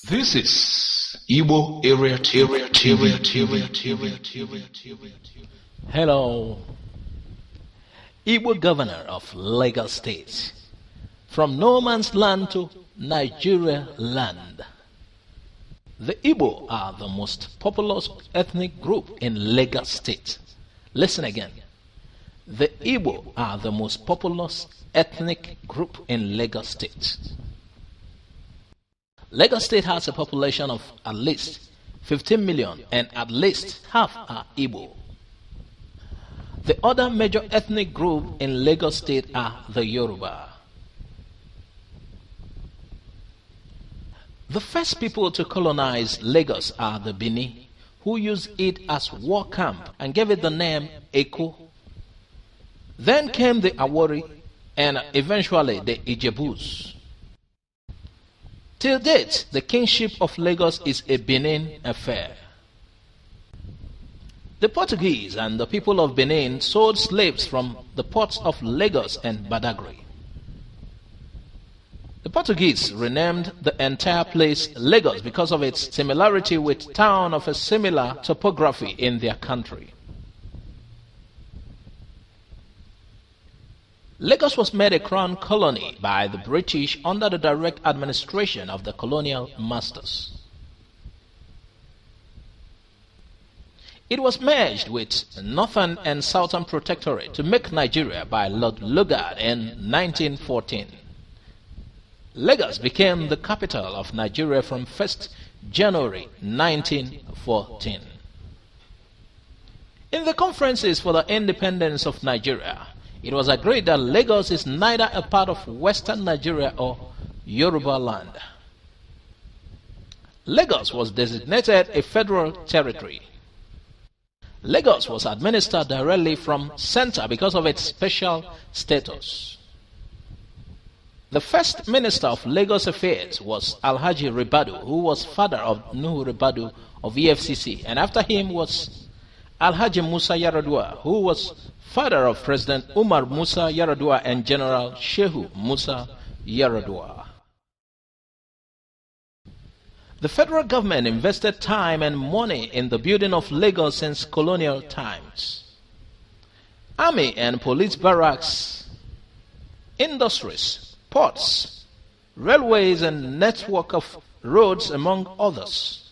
This is Igbo Area Hello, Igbo Governor of Lagos State, from no man's land to Nigeria land. The Igbo are the most populous ethnic group in Lagos State. Listen again. The Igbo are the most populous ethnic group in Lagos State. Lagos State has a population of at least 15 million and at least half are Igbo. The other major ethnic group in Lagos State are the Yoruba. The first people to colonize Lagos are the Bini, who used it as war camp and gave it the name Eko. Then came the Awori and eventually the Ijebus. Till date, the kingship of Lagos is a Benin affair. The Portuguese and the people of Benin sold slaves from the ports of Lagos and Badagry. The Portuguese renamed the entire place Lagos because of its similarity with town of a similar topography in their country. Lagos was made a crown colony by the British under the direct administration of the colonial masters. It was merged with Northern and Southern Protectorate to make Nigeria by Lord Lugard in 1914. Lagos became the capital of Nigeria from 1st January 1914. In the conferences for the independence of Nigeria, it was agreed that Lagos is neither a part of Western Nigeria or Yoruba land. Lagos was designated a federal territory. Lagos was administered directly from center because of its special status. The first minister of Lagos Affairs was Alhaji Ribadu, who was father of Nuhu Ribadu of EFCC, and after him was Alhaji Musa Yaradua, who was father of President Umar Musa Yaradua and General Shehu Musa Yaradua. The federal government invested time and money in the building of Lagos since colonial times. Army and police barracks, industries, ports, railways and network of roads among others.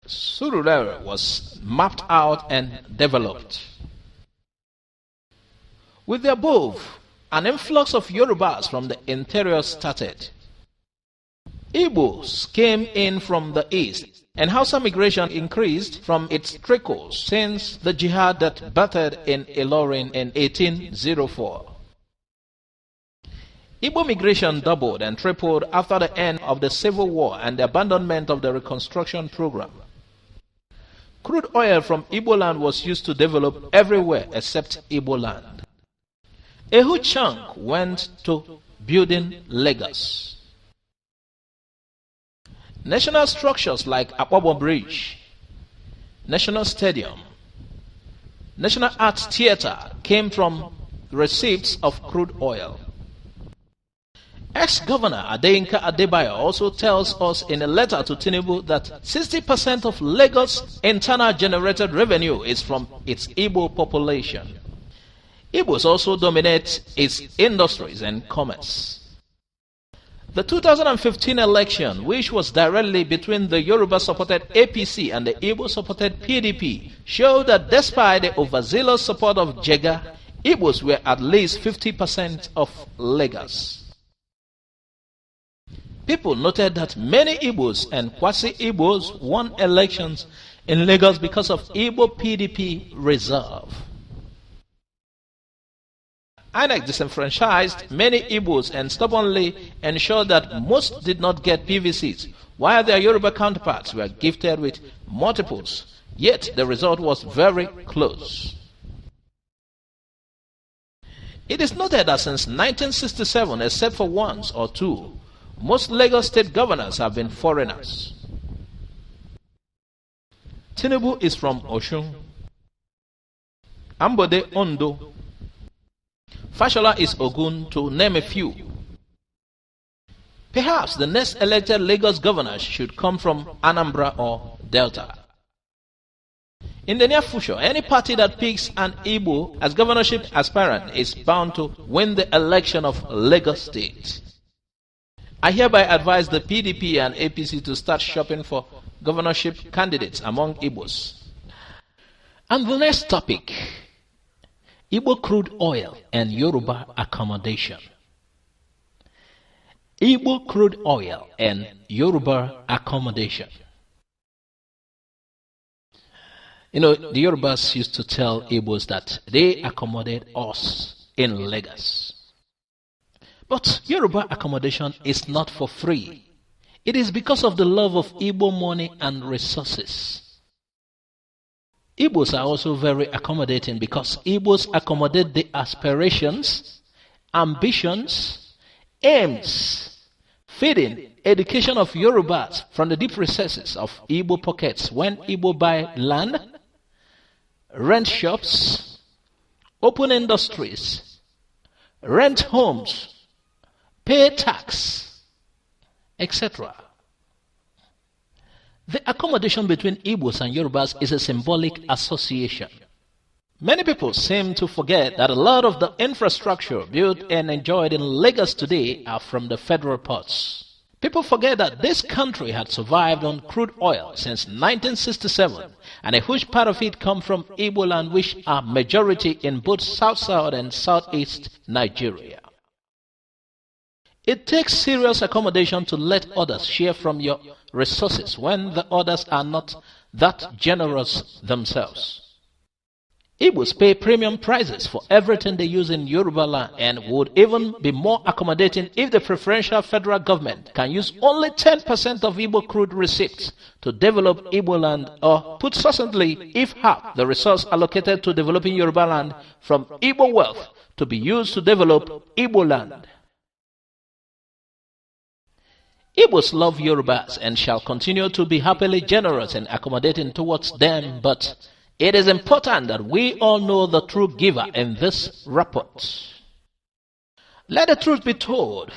Surulere was mapped out and developed. With the above, an influx of Yorubas from the interior started. Igbos came in from the east, and Hausa migration increased from its trickles since the jihad that battered in Ilorin in 1804. Igbo migration doubled and tripled after the end of the Civil War and the abandonment of the Reconstruction Program. Crude oil from Igbo land was used to develop everywhere except Igbo land. A huge chunk went to building Lagos. National structures like Akpabom Bridge, National Stadium, National Arts Theatre came from receipts of crude oil. Ex-Governor Adeyinka Adebayo also tells us in a letter to Tinubu that 60% of Lagos' internal generated revenue is from its Igbo population. Igbos also dominate its industries and commerce. The 2015 election, which was directly between the Yoruba-supported APC and the Igbo-supported PDP, showed that despite the overzealous support of Jega, Igbos were at least 50% of Lagos. People noted that many Igbos and quasi-Igbos won elections in Lagos because of Igbo PDP reserve. INEC disenfranchised many Igbos and stubbornly ensured that most did not get PVCs, while their Yoruba counterparts were gifted with multiples. Yet the result was very close. It is noted that since 1967, except for once or two, most Lagos state governors have been foreigners. Tinubu is from Osun. Ambode Ondo. Fashola is Ogun, to name a few. Perhaps the next elected Lagos governor should come from Anambra or Delta. In the near future, any party that picks an Igbo as governorship aspirant is bound to win the election of Lagos State. I hereby advise the PDP and APC to start shopping for governorship candidates among Igbos. And the next topic, Igbo crude oil and Yoruba accommodation. Igbo crude oil and Yoruba accommodation. You know, the Yorubas used to tell Igbos that they accommodate us in Lagos. But Yoruba accommodation is not for free. It is because of the love of Igbo money and resources. Igbos are also very accommodating because Igbos accommodate the aspirations, ambitions, aims, feeding, education of Yorubas from the deep recesses of Igbo pockets when Igbo buy land, rent shops, open industries, rent homes, pay tax, etc. The accommodation between Igbos and Yorubas is a symbolic association. Many people seem to forget that a lot of the infrastructure built and enjoyed in Lagos today are from the federal ports. People forget that this country had survived on crude oil since 1967, and a huge part of it comes from Igbo land, which are majority in both South-South and Southeast Nigeria. It takes serious accommodation to let others share from your resources when the others are not that generous themselves. Igbos pay premium prices for everything they use in Yoruba land and would even be more accommodating if the preferential federal government can use only 10% of Igbo crude receipts to develop Igbo land, or put succinctly, if half the resource allocated to developing Yoruba land from Igbo wealth to be used to develop Igbo land. Igbos love Yorubas and shall continue to be happily generous and accommodating towards them, but it is important that we all know the true giver in this report. Let the truth be told,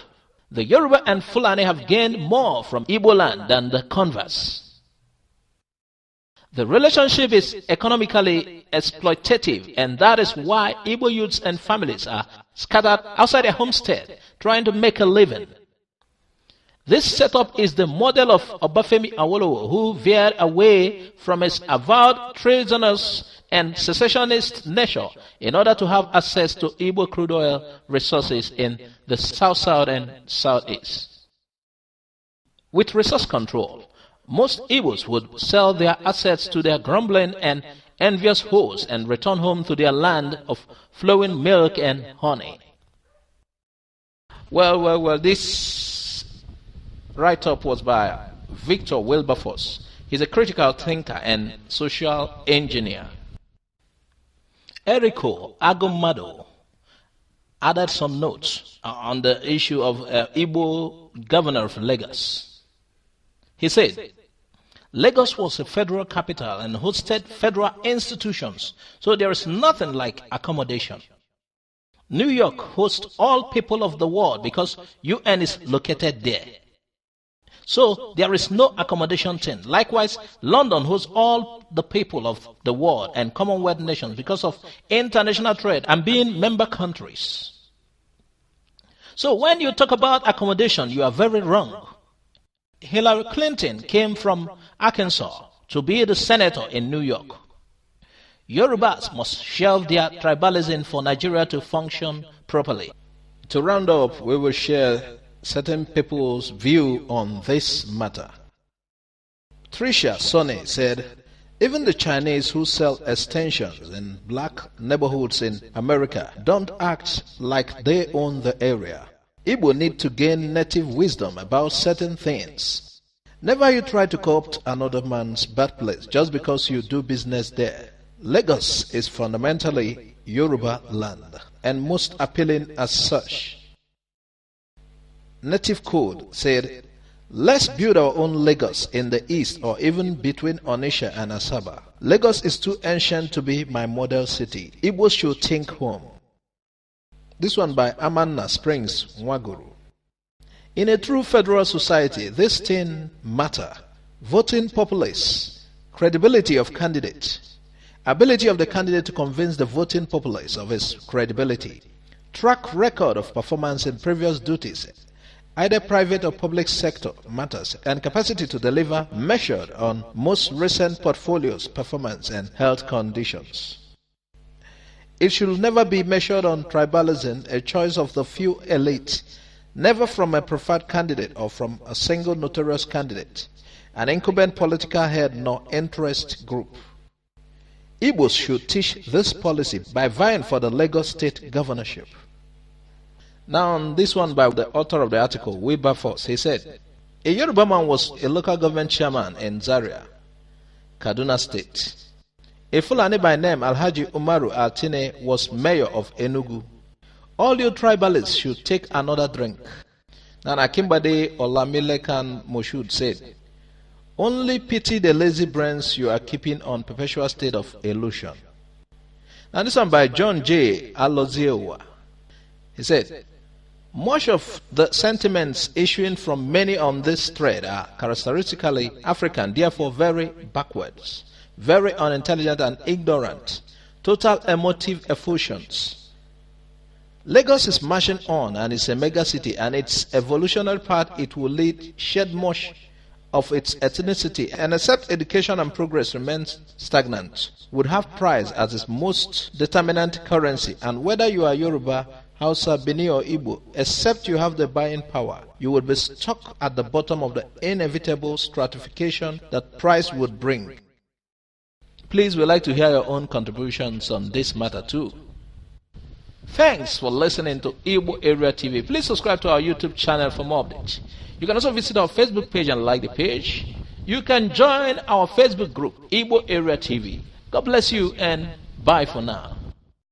the Yoruba and Fulani have gained more from Igbo land than the converse. The relationship is economically exploitative, and that is why Igbo youths and families are scattered outside their homestead trying to make a living. This setup is the model of Obafemi Awolowo, who veered away from his avowed treasonous and secessionist nature in order to have access to Igbo crude oil resources in the South-South and Southeast. With resource control, most Igbos would sell their assets to their grumbling and envious hosts and return home to their land of flowing milk and honey. Well, this write-up was by Victor Wilberforce. He's a critical thinker and social engineer. Eriko Agumado added some notes on the issue of Igbo governor of Lagos. He said, Lagos was a federal capital and hosted federal institutions, so there is nothing like accommodation. New York hosts all people of the world because UN is located there. So there is no accommodation thing. Likewise, London hosts all the people of the world and Commonwealth nations because of international trade and being member countries. So when you talk about accommodation, you are very wrong. Hillary Clinton came from Arkansas to be the senator in New York. Yorubas must shelve their tribalism for Nigeria to function properly. To round up, we will share certain people's view on this matter. Tricia Sonny said, even the Chinese who sell extensions in black neighborhoods in America don't act like they own the area. Igbo need to gain native wisdom about certain things. Never you try to co-opt another man's birthplace just because you do business there. Lagos is fundamentally Yoruba land and most appealing as such. Native Code said, let's build our own Lagos in the east or even between Onitsha and Asaba. Lagos is too ancient to be my model city. Igbos should think home. This one by Amanna Springs, Nwaguru. In a true federal society, this thing matter. Voting populace, credibility of candidate, ability of the candidate to convince the voting populace of his credibility, track record of performance in previous duties, either private or public sector matters, and capacity to deliver measured on most recent portfolios, performance, and health conditions. It should never be measured on tribalism, a choice of the few elite, never from a preferred candidate or from a single notorious candidate, an incumbent political head nor interest group. Igbos should teach this policy by vying for the Lagos state governorship. Now, on this one by the author of the article, Wilberforce, he said, a Yoruba man was a local government chairman in Zaria, Kaduna State. A Fulani by name Alhaji Umaru Altine was mayor of Enugu. All you tribalists should take another drink. And Akimbade Olamilekan Moshood said, only pity the lazy brains you are keeping on perpetual state of illusion. Now this one by John J. Aloziewa. He said, much of the sentiments issuing from many on this thread are characteristically African, therefore very backwards, very unintelligent and ignorant, total emotive effusions. Lagos is marching on and is a mega city, and its evolutionary path it will lead shed much of its ethnicity, and except education and progress remains stagnant, would have price as its most determinant currency, and whether you are Yoruba, Hausa, Bini or Igbo, except you have the buying power, you would be stuck at the bottom of the inevitable stratification that price would bring. Please, we'd like to hear your own contributions on this matter too. Thanks for listening to Igbo Area TV. Please subscribe to our YouTube channel for more updates. You can also visit our Facebook page and like the page. You can join our Facebook group, Igbo Area TV. God bless you and bye for now.